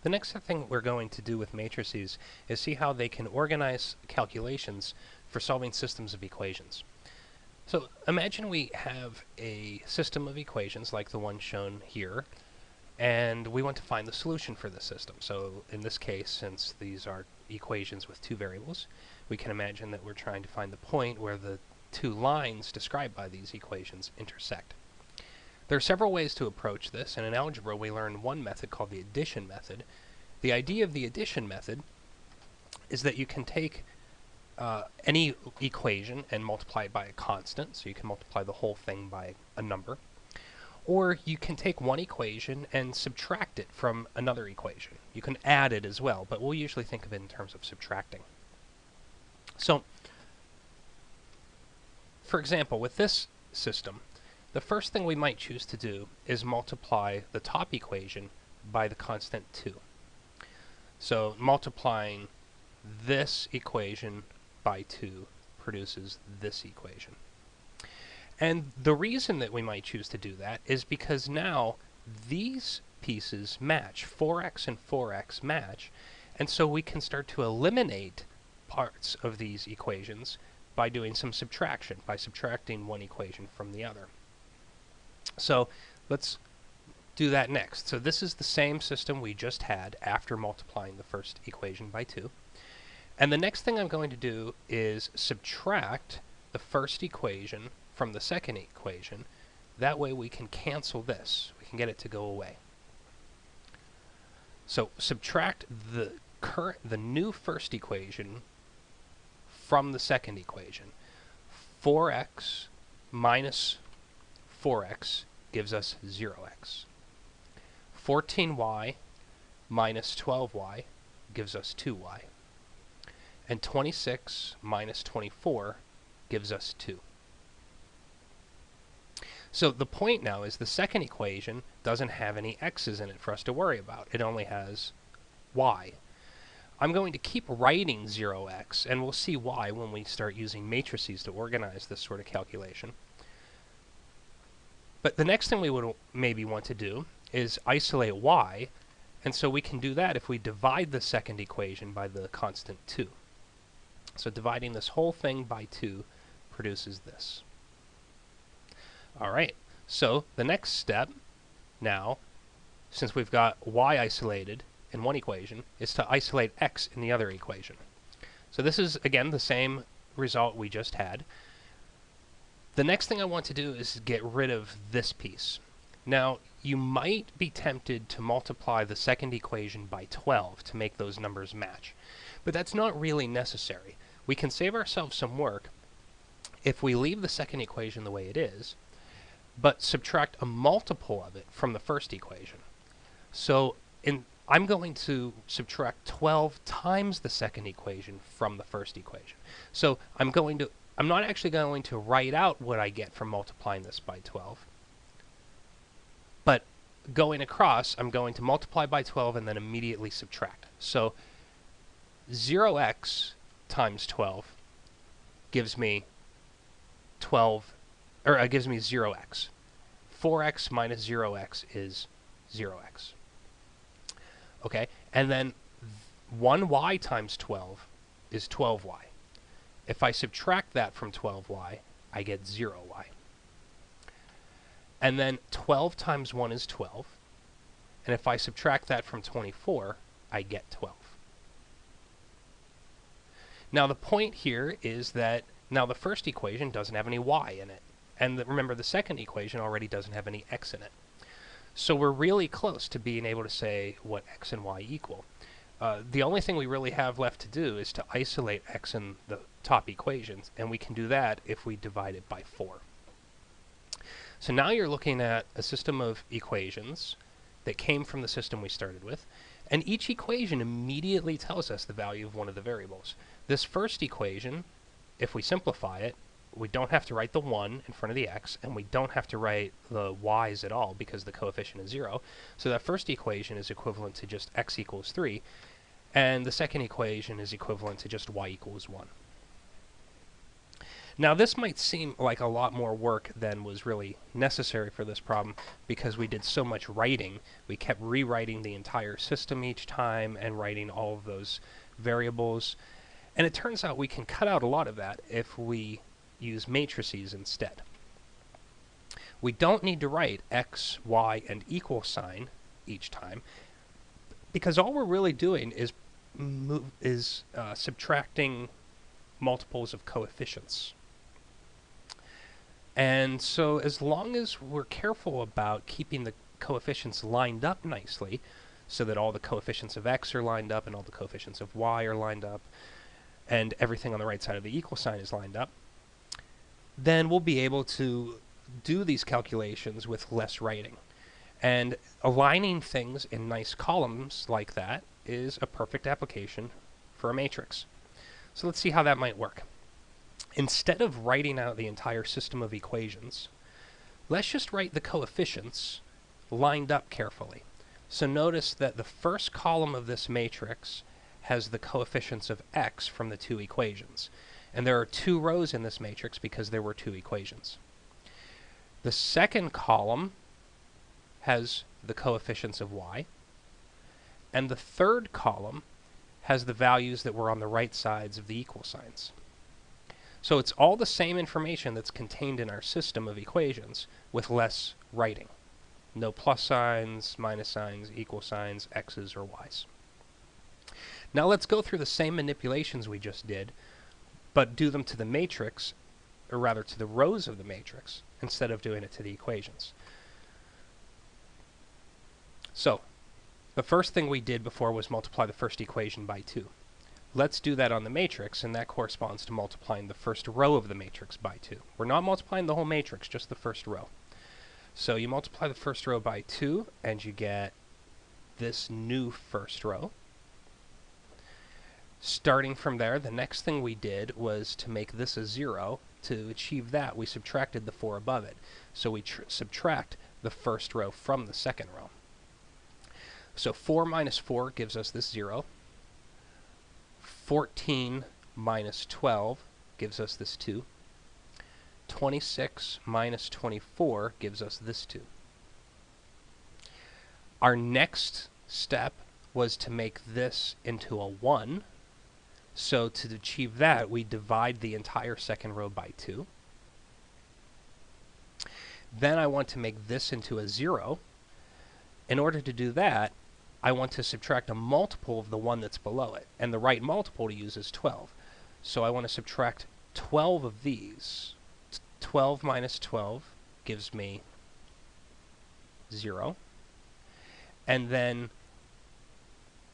The next thing we're going to do with matrices is see how they can organize calculations for solving systems of equations. So imagine we have a system of equations like the one shown here, and we want to find the solution for the system. So in this case, since these are equations with two variables, we can imagine that we're trying to find the point where the two lines described by these equations intersect. There are several ways to approach this, and in algebra we learned one method called the addition method. The idea of the addition method is that you can take any equation and multiply it by a constant, so you can multiply the whole thing by a number, or you can take one equation and subtract it from another equation. You can add it as well, but we'll usually think of it in terms of subtracting. So, for example, with this system, the first thing we might choose to do is multiply the top equation by the constant 2. So multiplying this equation by 2 produces this equation. And the reason that we might choose to do that is because now these pieces match. 4x and 4x match, and so we can start to eliminate parts of these equations by doing some subtraction, by subtracting one equation from the other. So let's do that next. So this is the same system we just had after multiplying the first equation by 2. And the next thing I'm going to do is subtract the first equation from the second equation. That way we can cancel this. We can get it to go away. So subtract the new first equation from the second equation. 4x minus 4x gives us 0x. 14y minus 12y gives us 2y. And 26 minus 24 gives us 2. So the point now is the second equation doesn't have any x's in it for us to worry about. It only has y. I'm going to keep writing 0x, and we'll see why when we start using matrices to organize this sort of calculation. But the next thing we would maybe want to do is isolate y, and so we can do that if we divide the second equation by the constant 2. So dividing this whole thing by 2 produces this. Alright, so the next step now, since we've got y isolated in one equation, is to isolate x in the other equation. So this is, again, the same result we just had. The next thing I want to do is get rid of this piece. Now, you might be tempted to multiply the second equation by 12 to make those numbers match, but that's not really necessary. We can save ourselves some work if we leave the second equation the way it is, but subtract a multiple of it from the first equation. So I'm going to subtract 12 times the second equation from the first equation. So I'm not actually going to write out what I get from multiplying this by 12, but going across, I'm going to multiply by 12 and then immediately subtract. So 0x times 12 gives me 0x. 4x minus 0x is 0x. Okay, and then 1y times 12 is 12y. If I subtract that from 12y, I get 0y. And then 12 times 1 is 12. And if I subtract that from 24, I get 12. Now the point here is that now the first equation doesn't have any y in it. And remember, the second equation already doesn't have any x in it. So we're really close to being able to say what x and y equal. The only thing we really have left to do is to isolate x in the top equations, and we can do that if we divide it by 4. So now you're looking at a system of equations that came from the system we started with, and each equation immediately tells us the value of one of the variables. This first equation, if we simplify it, we don't have to write the 1 in front of the x, and we don't have to write the y's at all because the coefficient is 0. So that first equation is equivalent to just x equals 3, and the second equation is equivalent to just y equals 1. Now this might seem like a lot more work than was really necessary for this problem because we did so much writing. We kept rewriting the entire system each time and writing all of those variables. And it turns out we can cut out a lot of that if we use matrices instead. We don't need to write x, y, and equal sign each time because all we're really doing is subtracting multiples of coefficients. And so as long as we're careful about keeping the coefficients lined up nicely, so that all the coefficients of x are lined up and all the coefficients of y are lined up, and everything on the right side of the equal sign is lined up, then we'll be able to do these calculations with less writing. And aligning things in nice columns like that is a perfect application for a matrix. So let's see how that might work. Instead of writing out the entire system of equations, let's just write the coefficients lined up carefully. So notice that the first column of this matrix has the coefficients of x from the two equations. And there are two rows in this matrix because there were two equations. The second column has the coefficients of y. And the third column has the values that were on the right sides of the equal signs. So it's all the same information that's contained in our system of equations with less writing. No plus signs, minus signs, equal signs, x's or y's. Now let's go through the same manipulations we just did, but do them to the matrix, or rather to the rows of the matrix, instead of doing it to the equations. So, the first thing we did before was multiply the first equation by 2. Let's do that on the matrix, and that corresponds to multiplying the first row of the matrix by 2. We're not multiplying the whole matrix, just the first row. So you multiply the first row by 2, and you get this new first row. Starting from there, the next thing we did was to make this a 0. To achieve that, we subtracted the 4 above it. So we subtract the first row from the second row. So 4 minus 4 gives us this 0. 14 minus 12 gives us this 2. 26 minus 24 gives us this 2. Our next step was to make this into a 1. So to achieve that, we divide the entire second row by 2. Then I want to make this into a 0. In order to do that, I want to subtract a multiple of the one that's below it. And the right multiple to use is 12. So I want to subtract 12 of these. 12 minus 12 gives me 0. And then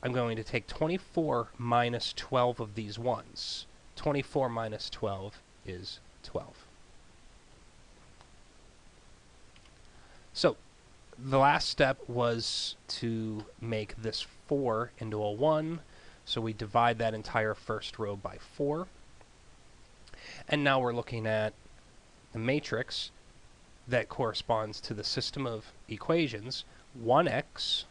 I'm going to take 24 minus 12 of these ones. 24 minus 12 is 12. So the last step was to make this 4 into a 1. So we divide that entire first row by 4. And now we're looking at the matrix that corresponds to the system of equations 1x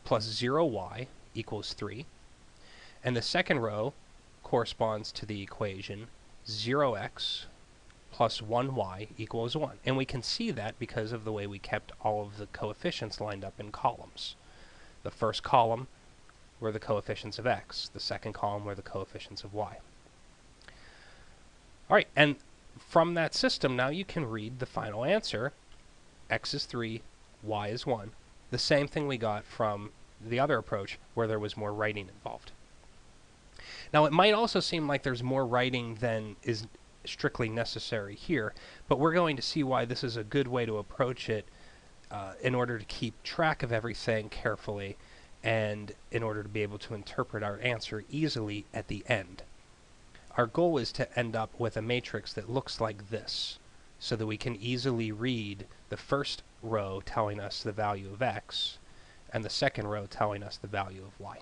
plus 0y equals 3. And the second row corresponds to the equation 0x plus 1y equals 1. And we can see that because of the way we kept all of the coefficients lined up in columns. The first column were the coefficients of x. The second column were the coefficients of y. All right, and from that system, now you can read the final answer. X is 3, y is 1. The same thing we got from the other approach where there was more writing involved. Now, it might also seem like there's more writing than is strictly necessary here, but we're going to see why this is a good way to approach it in order to keep track of everything carefully and in order to be able to interpret our answer easily at the end. Our goal is to end up with a matrix that looks like this, so that we can easily read the first row telling us the value of x, and the second row telling us the value of y.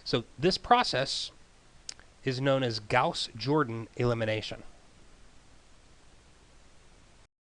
So this process is known as Gauss-Jordan elimination.